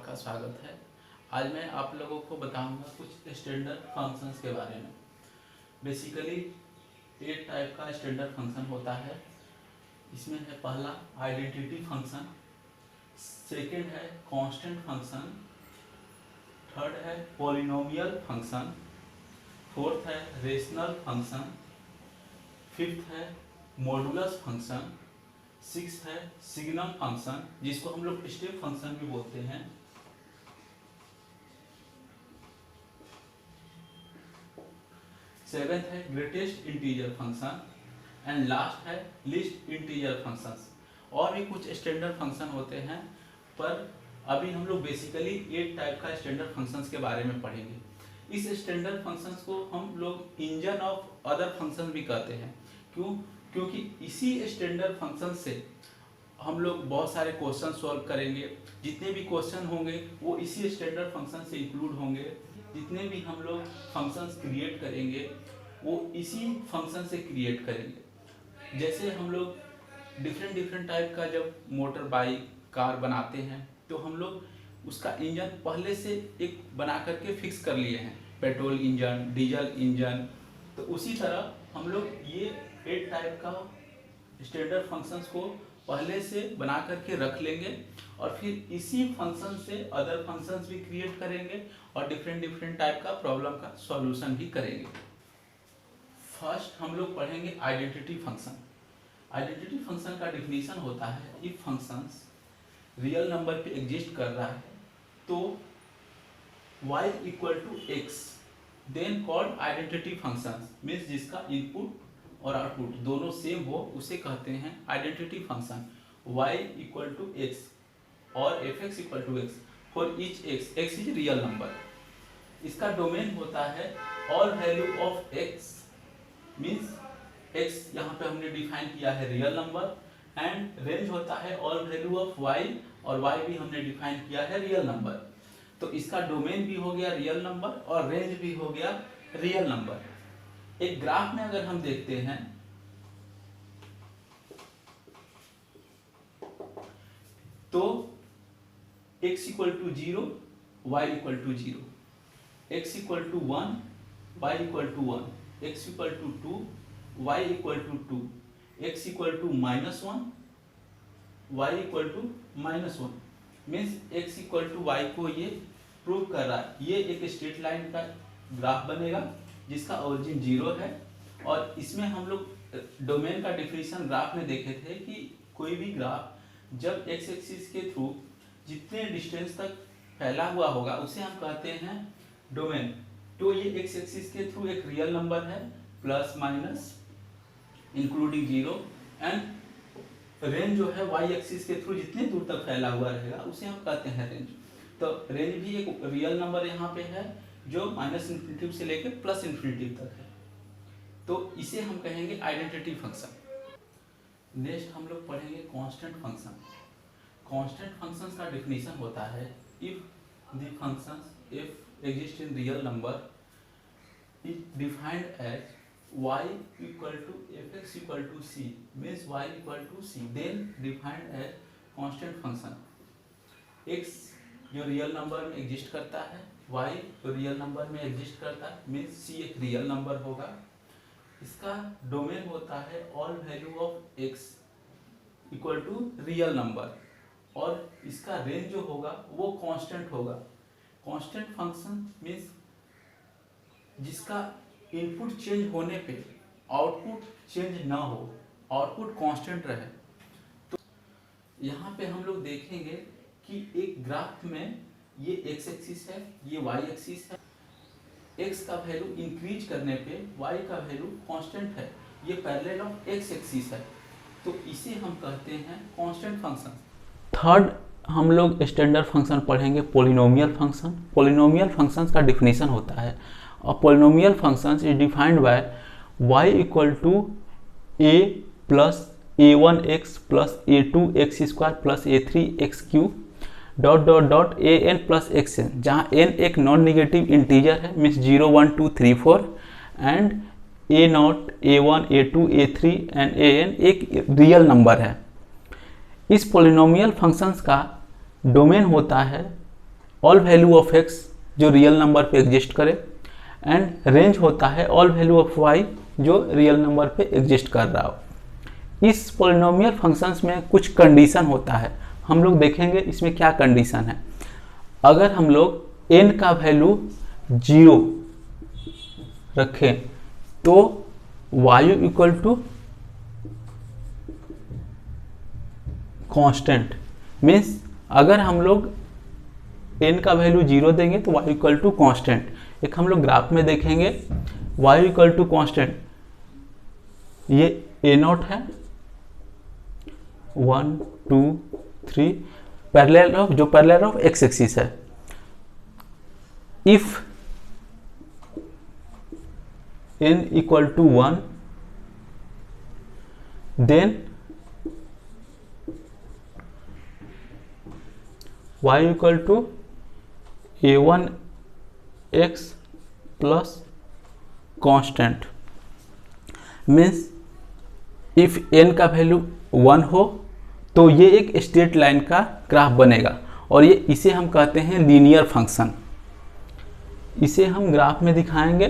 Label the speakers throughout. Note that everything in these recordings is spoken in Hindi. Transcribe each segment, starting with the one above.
Speaker 1: आपका स्वागत है। आज मैं आप लोगों को बताऊंगा कुछ स्टैंडर्ड फंक्शंस के बारे में। बेसिकली 8 टाइप का स्टैंडर्ड फंक्शन होता है। इसमें है पहला आइडेंटिटी फंक्शन, सेकंड है कांस्टेंट फंक्शन, थर्ड है पॉलिनोमियल फंक्शन, फोर्थ है रेशनल फंक्शन, फिफ्थ है मॉडुलस फंक्शन, सिक्स है सिग्नम फंक्शन जिसको हम लोग स्टेप फंक्शन भी बोलते हैं, सेवेंथ है greatest integer function and last है लिस्ट इंटीजर फंक्शंस। और भी कुछ स्टैंडर्ड फंक्शन होते हैं, पर अभी हम लोग बेसिकली 8 टाइप का स्टैंडर्ड फंक्शंस के बारे में पढ़ेंगे। इस स्टैंडर्ड फंक्शंस को हम लोग इंजन ऑफ अदर फंक्शन भी कहते हैं। क्योंकि इसी स्टैंडर्ड फंक्शन से हम लोग बहुत सारे क्वेश्चन सॉल्व करेंगे। जितने भी क्वेश्चन होंगे वो इसी स्टैंडर्ड फंक्शन से इंक्लूड होंगे। जितने भी हम लोग फंक्शंस क्रिएट करेंगे वो इसी फंक्शन से क्रिएट करेंगे। जैसे हम लोग डिफरेंट टाइप का जब मोटर बाइक कार बनाते हैं तो हम लोग उसका इंजन पहले से एक बना करके फिक्स कर लिए हैं, पेट्रोल इंजन, डीजल इंजन। तो उसी तरह हम लोग ये 8 टाइप का स्टैंडर्ड फंक्शंस को पहले से बना करके रख लेंगे और फिर इसी फंक्शन से अदर फंक्शंस भी क्रिएट करेंगे और डिफरेंट टाइप का प्रॉब्लम का सॉल्यूशन भी करेंगे। फर्स्ट हम लोग पढ़ेंगे आइडेंटिटी फंक्शन। आइडेंटिटी फंक्शन का डिफिनीशन होता है इफ फंक्शंस रियल नंबर पे एग्जिस्ट कर रहा है तो y equal to x then called identity function, means जिसका इनपुट और आउटपुट दोनों सेम हो उसे कहते हैं identity function. y equal to x और fx equal to x for each x, x is real number. इसका डोमेन होता है all value of x, means x यहाँ पे हमने डिफाइन किया है रियल नंबर, एंड रेंज होता है ऑल वैल्यू ऑफ y और y भी हमने डिफाइन किया है रियल नंबर। तो इसका डोमेन भी हो गया रियल नंबर और रेंज भी हो गया रियल नंबर। एक ग्राफ में अगर हम देखते हैं तो x equal to 0, y equal to 0, x equal to 1, y equal to 1, x equal to 2, y equal to 2, x equal to -1, y equal to -1, means x equal to y को ये प्रूव कर रहा है। ये एक स्ट्रेट लाइन का ग्राफ बनेगा जिसका ओरिजिन 0 है और इसमें हम लोग डोमेन का डिफिनीशन ग्राफ में देखे थे कि कोई भी ग्राफ जब x एक्सिस के थ्रू जितने डिस्टेंस तक फैला हुआ होगा उसे हम कहते हैं डोमेन। तो ये x एक्सिस के थ्रू एक रियल नंबर है plus minus including 0, and range जो है y एक्सिस के थ्रू जितने दूर तक फैला हुआ रहेगा उसे हम कहते हैं रेंज। तो रेंज भी एक रियल नंबर यहाँ पे है जो -∞ से लेकर +∞ तक है, तो इसे हम कहेंगे आइडेंटिटी फंक्शन। नेक्स्ट हम लोग पढ़ेंगे कांस्टेंट फंक्शन। कांस्टेंट फंक्शंस का डिफिनीशन होता है if the functions if exist in real number is defined as y equal to fx equal to c, means y equal to c, then defined as constant function. x जो रियल नंबर में एग्जिस्ट करता है, y जो रियल नंबर में एग्जिस्ट करता है, मीन्स c एक रियल नंबर होगा। इसका डोमेन होता है all value of x equal to real number और इसका रेंज जो होगा वो कांस्टेंट होगा। कांस्टेंट फंक्शन मीन्स जिसका इनपुट चेंज होने पे आउटपुट चेंज ना हो, आउटपुट कांस्टेंट रहे। तो यहाँ पे हम लोग देखेंगे कि एक ग्राफ में ये x एक्सिस है, ये y एक्सिस है। x का वैल्यू इंक्रीज करने पे y का वैल्यू कांस्टेंट है, ये पैरेलल ऑफ x एक्सिस है, तो इसे हम कहते हैं कांस्टेंट फंक्शन। थर्ड हम लोग स्टैंडर्ड फंक्शन पढ़ेंगे पॉलिनोमियल फंक्शन। पॉलिनोमियल फंक्शंस का डिफिनीशन होता है और polynomial functions is defined by y equal to a plus a1x plus a2x² plus a3x³ dot dot dot an plus xn, जहाँ n एक नॉन निगेटिव इंटीजर है, means 0 1 2 3 4, and a0 a1 a2 a3 and an एक रियल नंबर है। इस पॉलिनोमियल फंक्शंस का डोमेन होता है ऑल वैल्यू ऑफ एक्स जो रियल नंबर पे एग्जिस्ट करे, एंड रेंज होता है ऑल वैल्यू ऑफ वाई जो रियल नंबर पे एग्जिस्ट कर रहा हो। इस पॉलिनोमियल फंक्शंस में कुछ कंडीशन होता है, हम लोग देखेंगे इसमें क्या कंडीशन है। अगर हम लोग n का वैल्यू 0 रखें तो y equal to constant, means अगर हम लोग n का वैल्यू 0 देंगे तो y इक्वल टू कॉन्स्टेंट। एक हम लोग ग्राफ में देखेंगे y इक्वल टू कॉन्स्टेंट, ये a0 है 1 2 3 पैरेलल ऑफ x एक्सिस है। If n equal to 1 then y equal to a1x plus constant, means if n का वैल्यू 1 हो तो ये एक स्ट्रेट लाइन का ग्राफ बनेगा, और ये इसे हम कहते हैं लीनियर फंक्शन। इसे हम ग्राफ में दिखाएंगे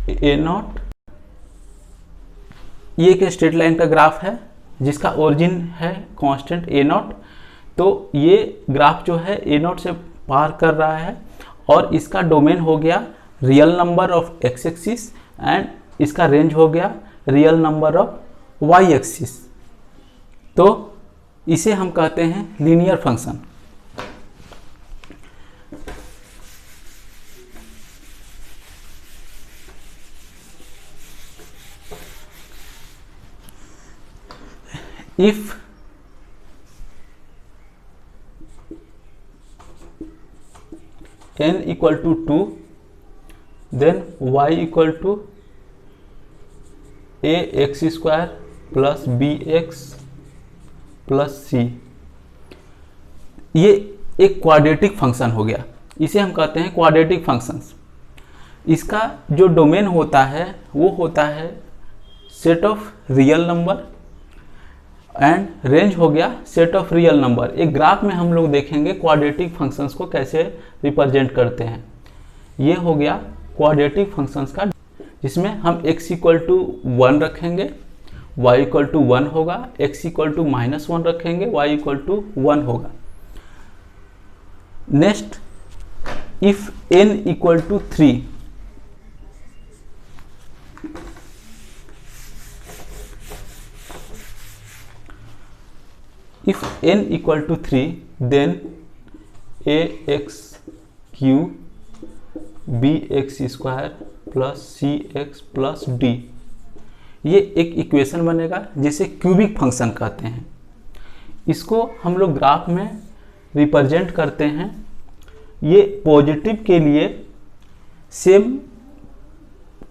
Speaker 1: a0, ये एक स्ट्रेट लाइन का ग्राफ है जिसका ओरिजिन है कांस्टेंट a0। तो ये ग्राफ जो है a0 से पार कर रहा है और इसका डोमेन हो गया real number of x axis and इसका रेंज हो गया real number of y axis. तो इसे हम कहते हैं linear function. If n equal to 2 then y equal to ax square plus bx plus c, ये एक क्वाड्रेटिक फंक्शन हो गया, इसे हम कहते हैं क्वाड्रेटिक फंक्शंस। इसका जो डोमेन होता है वो होता है set of real number and range हो गया सेट ऑफ रियल नंबर। एक ग्राफ में हम लोग देखेंगे क्वाड्रेटिक फंक्शंस को कैसे रिप्रेजेंट करते हैं। ये हो गया क्वाड्रेटिक फंक्शंस का, जिसमें हम x इक्वल टू 1 रखेंगे, y इक्वल टू 1 होगा, x इक्वल टू -1 रखेंगे, y इक्वल टू 1 होगा। Next if n equal to 3, if n equal to 3 then ax cube bx square plus cx plus d, ये एक इक्वेशन बनेगा जिसे क्यूबिक फंक्शन कहते हैं। इसको हम लोग ग्राफ में रिप्रेजेंट करते हैं। ये पॉजिटिव के लिए सेम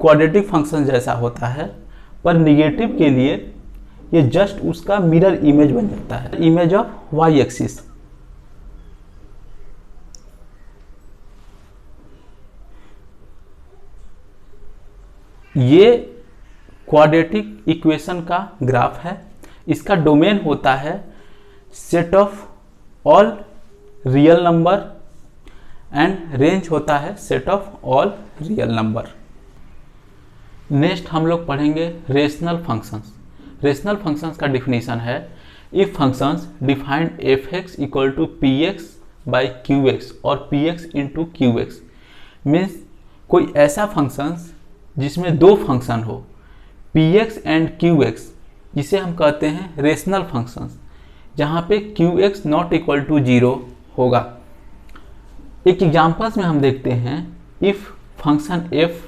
Speaker 1: क्वाड्रेटिक फंक्शन जैसा होता है, पर निगेटिव के लिए ये जस्ट उसका मिरर इमेज बन जाता है, इमेज ऑफ वाई एक्सिस। ये क्वाड्रेटिक इक्वेशन का ग्राफ है, इसका डोमेन होता है set of all real number and range होता है set of all real number. Next हम लोग पढ़ेंगे रेशनल फंक्शंस। रेशनल फंक्शंस का डिफिनीशन है if functions defined f x equal to p x by q x और p x into q x, means कोई ऐसा फंक्शंस जिसमें दो फंक्शन हो P x and q x, जिसे हम कहते हैं रेशनल फंक्शंस, जहाँ पे q x not equal to 0 होगा। एक एग्जाम्पल्स में हम देखते हैं इफ फंक्शन एफ,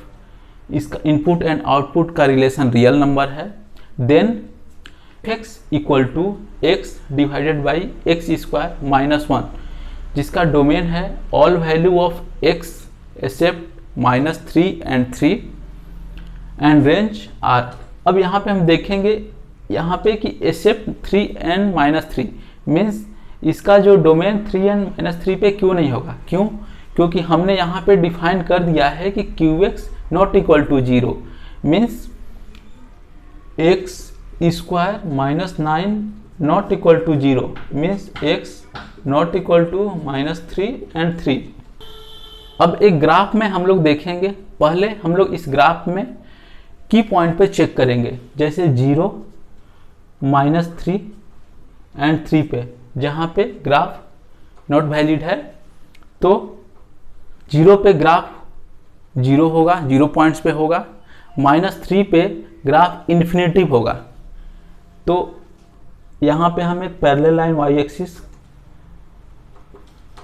Speaker 1: इसका इनपुट एंड आउटपुट का रिलेशन रियल नंबर है, then x equal to x divided by x square -1, जिसका डोमेन है all value of x except -3 and 3 and range r। अब यहाँ पे हम देखेंगे यहाँ पे कि एक्सेप्ट 3 एंड -3 मीन्स इसका जो डोमेन 3 एंड -3 पे क्यों नहीं होगा, क्यों? क्योंकि हमने यहाँ पे डिफाइन कर दिया है कि qx not equal to 0 means x square -9 not equal to 0 means x not equal to -3 and 3। अब एक ग्राफ में हम लोग देखेंगे, पहले हम लोग इस ग्राफ में की पॉइंट पे चेक करेंगे, जैसे 0, -3 एंड 3 पे, जहाँ पे ग्राफ नॉट वैलिड है तो 0 पे ग्राफ 0 होगा, 0 पॉइंट्स पे होगा, -3 पे ग्राफ इन्फिनिटिव होगा। तो यहाँ पे हम एक पैरेलल लाइन y एक्सिस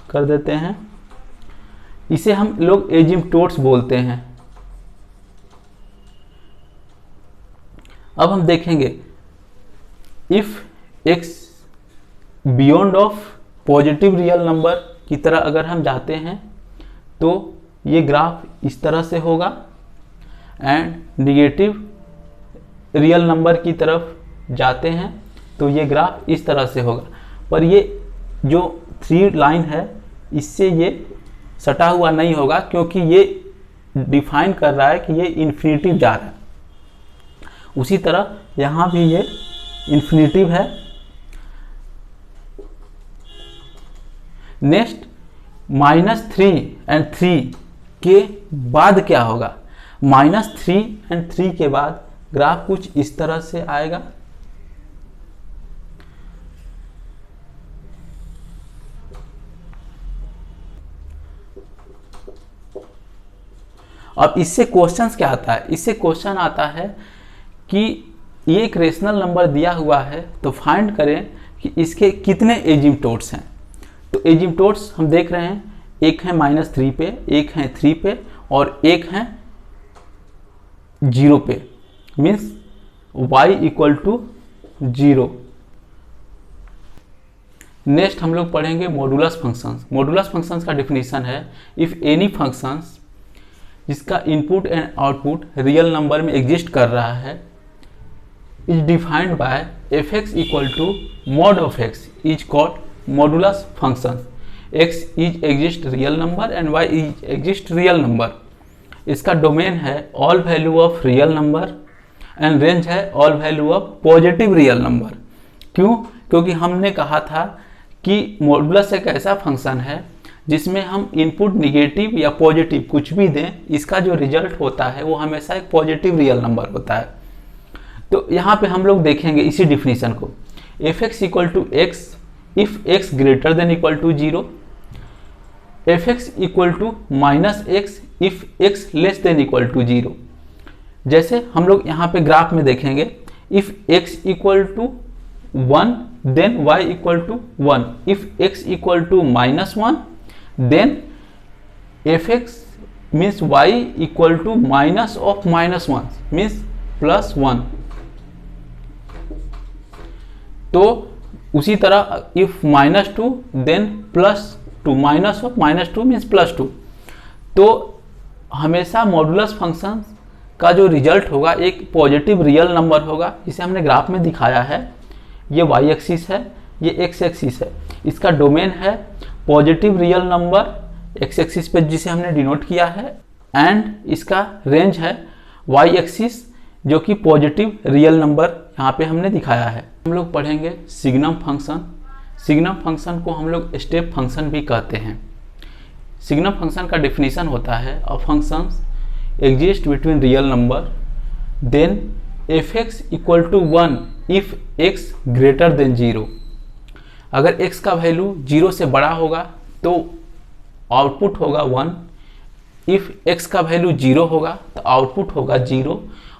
Speaker 1: कर देते हैं, इसे हम लोग एजिम्पटोट्स बोलते हैं। अब हम देखेंगे if x beyond of positive real number की तरह अगर हम जाते हैं तो ये ग्राफ इस तरह से होगा, एंड निगेटिव रियल नंबर की तरफ जाते हैं तो ये ग्राफ इस तरह से होगा। पर ये जो 3 लाइन है इससे ये सटा हुआ नहीं होगा, क्योंकि ये डिफाइन कर रहा है कि ये इन्फिनिटिव जा रहा है। उसी तरह यहाँ भी ये इन्फिनिटिव है। नेक्स्ट -3 एंड 3 के बाद क्या होगा? -3 एंड 3 के बाद ग्राफ कुछ इस तरह से आएगा। अब इससे क्वेश्चंस क्या आता है? इससे क्वेश्चन आता है कि ये एक रेशनल नंबर दिया हुआ है तो फाइंड करें कि इसके कितने एजिम्पटोट्स हैं। तो एजिम्पटोट्स हम देख रहे हैं, एक है -3 पे, एक है 3 पे और एक है 0 पे, means y equal to 0। Next हम लोग पढ़ेंगे मॉडुलस फंक्शंस। मॉडुलस फंक्शंस का डेफिनेशन है, इफ एनी फंक्शंस जिसका input and output real number में एग्जिस्ट कर रहा है is defined by f(x) equal to mod of x is called modulus function. x is exist real number and y is exist real number. इसका डोमेन है all value of real number and range है all value of positive real number. क्यों? क्योंकि हमने कहा था कि मॉडुलस एक ऐसा फंक्शन है जिसमें हम इनपुट निगेटिव या पॉजिटिव कुछ भी दें, इसका जो रिजल्ट होता है वो हमेशा एक पॉजिटिव रियल नंबर होता है। तो यहाँ पे हम लोग देखेंगे इसी डिफिनीशन को, f(x) equal to x if x greater than equal to 0, f(x) equal to -x if x less than equal to 0। जैसे हम लोग यहाँ पे ग्राफ में देखेंगे, if x equal to 1 then y equal to 1, if x equal to -1 then f(x) means y equal to minus of -1 means +1। तो उसी तरह if -2 then +2, minus of -2 means +2। तो हमेशा मॉडुलस फंक्शन का जो रिजल्ट होगा एक पॉजिटिव रियल नंबर होगा, जिसे हमने ग्राफ में दिखाया है। ये y एक्सिस है, ये x एक्सिस है, इसका डोमेन है positive real number x axis पे जिसे हमने डिनोट किया है, एंड इसका रेंज है y एक्सिस जो कि पॉजिटिव रियल नंबर यहाँ पे हमने दिखाया है। हम लोग पढ़ेंगे सिग्नम फंक्शन। सिग्नम फंक्शन को हम लोग स्टेप फंक्शन भी कहते हैं। सिग्नम फंक्शन का डेफिनेशन होता है, a function exist between real number then f(x) equal to 1 if x greater than 0। अगर x का वैल्यू 0 से बड़ा होगा तो आउटपुट होगा 1, इफ x का वैल्यू 0 होगा तो आउटपुट होगा 0,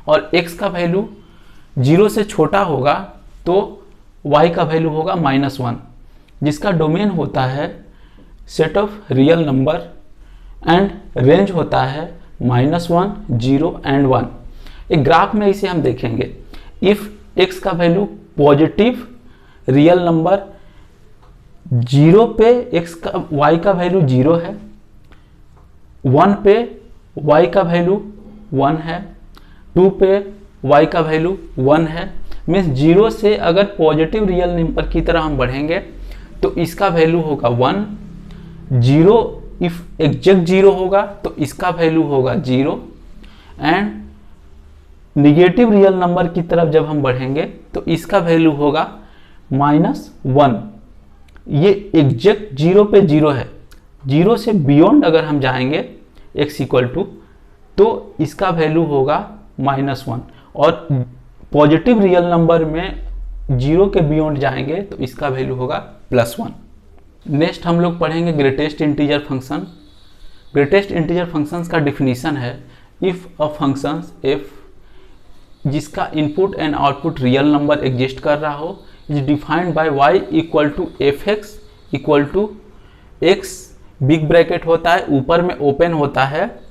Speaker 1: और x का वैल्यू 0 से छोटा होगा तो y का वैल्यू होगा -1, जिसका डोमेन होता है set of real number and range होता है -1, 0 एंड 1। एक ग्राफ में इसे हम देखेंगे, इफ x का वैल्यू पॉजिटिव रियल नंबर 0 पे y का वैल्यू 0 है, 1 पे y का वैल्यू 1 है, 2 पे y का वैल्यू 1 है, मीन्स 0 से अगर पॉजिटिव रियल नंबर की तरह हम बढ़ेंगे तो इसका वैल्यू होगा 1, 0 इफ एग्जैक्ट 0 होगा तो इसका वैल्यू होगा 0, एंड निगेटिव रियल नंबर की तरफ जब हम बढ़ेंगे तो इसका वैल्यू होगा -1, ये एग्जैक्ट 0 पे 0 है। 0 से बियॉन्ड अगर हम जाएंगे x इक्वल टू, तो इसका वैल्यू होगा -1, और पॉजिटिव रियल नंबर में 0 के बियॉन्ड जाएंगे तो इसका वैल्यू होगा +1। नेक्स्ट हम लोग पढ़ेंगे greatest integer function. Greatest integer functions का डिफिनीशन है, इफ़ अ फंक्शन f जिसका input and output real number exist कर रहा हो is defined by y equal to f x equal to x, big bracket होता है, ऊपर में ओपन होता है,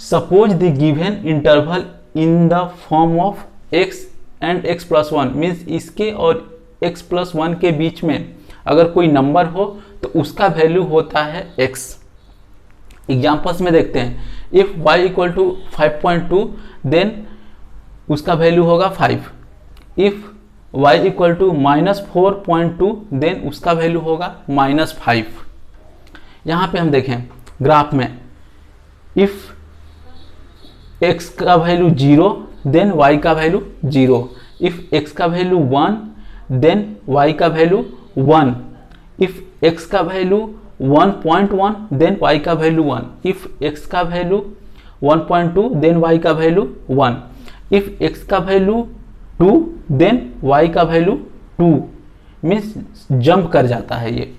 Speaker 1: suppose the given interval in the form of x and x+1, means इसके और x+1 के बीच में अगर कोई नंबर हो तो उसका वैल्यू होता है x। एग्जाम्पल्स में देखते हैं, if y equal to 5.2 then उसका वैल्यू होगा 5। If y equal to -4.2 then उसका वैल्यू होगा -5। यहाँ पे हम देखें ग्राफ में, इफ x का वैल्यू 0 देन y का वैल्यू 0, इफ x का वैल्यू 1 देन y का वैल्यू 1, इफ x का वैल्यू 1.1 देन y का वैल्यू 1, इफ x का वैल्यू 1.2 देन y का वैल्यू 1, इफ x का वैल्यू 2 देन y का वैल्यू 2, मीन्स जंप कर जाता है ये।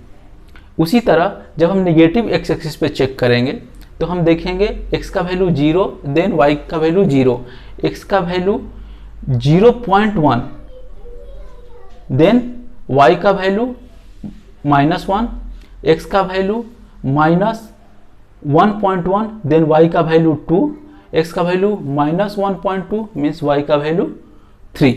Speaker 1: उसी तरह जब हम नेगेटिव x एक्सिस पे चेक करेंगे तो हम देखेंगे x का वैल्यू 0 देन y का वैल्यू 0, x का वैल्यू 0.1 देन y का वैल्यू -1, x का वैल्यू -1.1 देन y का वैल्यू 2, x का वैल्यू -1.2 मीन्स y का वैल्यू 3।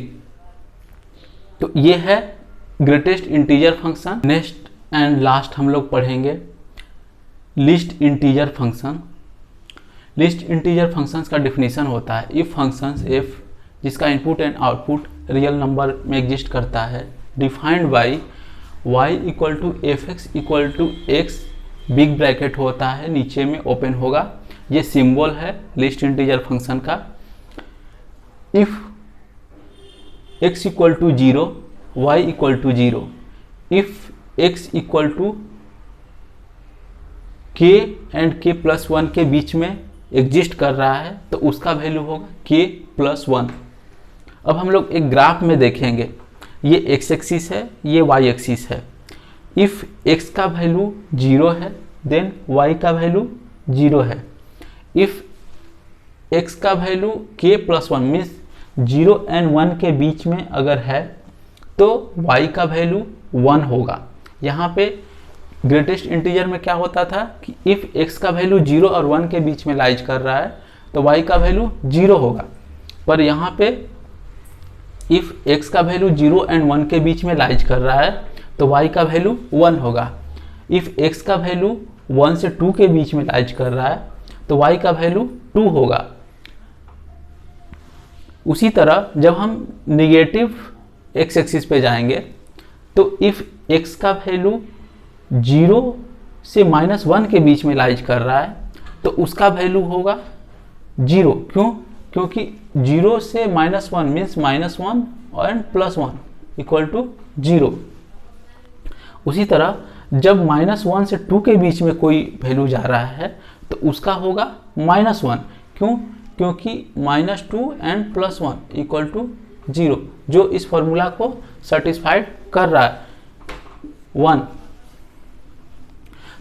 Speaker 1: तो ये है greatest integer function. Next and last हम लोग पढ़ेंगे least integer function. Least integer functions का डिफिनीशन होता है, इफ फंक्शंस f जिसका input and output real number में एग्जिस्ट करता है, defined by y equal to f x equal to x, big bracket होता है, नीचे में ओपन होगा, ये सिंबल है लिस्ट इंटीजर फंक्शन का। If x equal to 0, y equal to 0, if x equal to k and k+1 के बीच में एग्जिस्ट कर रहा है तो उसका वैल्यू होगा k+1। अब हम लोग एक ग्राफ में देखेंगे, ये x एक्सिस है, ये y एक्सिस है। इफ x का वैल्यू 0 है देन y का वैल्यू 0 है। इफ x का वैल्यू k+1 मीन्स 0 एंड 1 के बीच में अगर है तो y का वैल्यू 1 होगा। यहाँ पे ग्रेटेस्ट इंटीजर में क्या होता था कि इफ x का वैल्यू 0 और 1 के बीच में लाइज कर रहा है तो y का वैल्यू 0 होगा, पर यहाँ पे इफ x का वैल्यू 0 एंड 1 के बीच में लाइज कर रहा है तो y का वैल्यू 1 होगा। इफ x का वैल्यू 1 से 2 के बीच में लाइज कर रहा है तो y का वैल्यू 2 होगा। उसी तरह जब हम निगेटिव x एक्सिस पे जाएंगे तो इफ x का वैल्यू 0 से -1 के बीच में लाइज कर रहा है तो उसका वैल्यू होगा 0। क्यों? क्योंकि 0 से -1 मीन्स -1 एंड +1 इक्वल टू 0। उसी तरह जब -1 से 2 के बीच में कोई वैल्यू जा रहा है तो उसका होगा -1। क्यों? क्योंकि -2 एंड +1 इक्वल टू 0, जो इस फॉर्मूला को सेटिस्फाइड कर रहा है 1।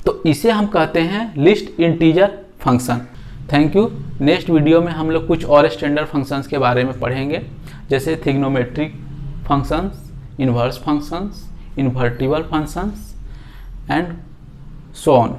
Speaker 1: तो इसे हम कहते हैं list integer function. Thank you. Next video में हम लोग कुछ और स्टैंडर्ड फंक्शंस के बारे में पढ़ेंगे, जैसे trigonometric functions, inverse functions, invertible functions and so on.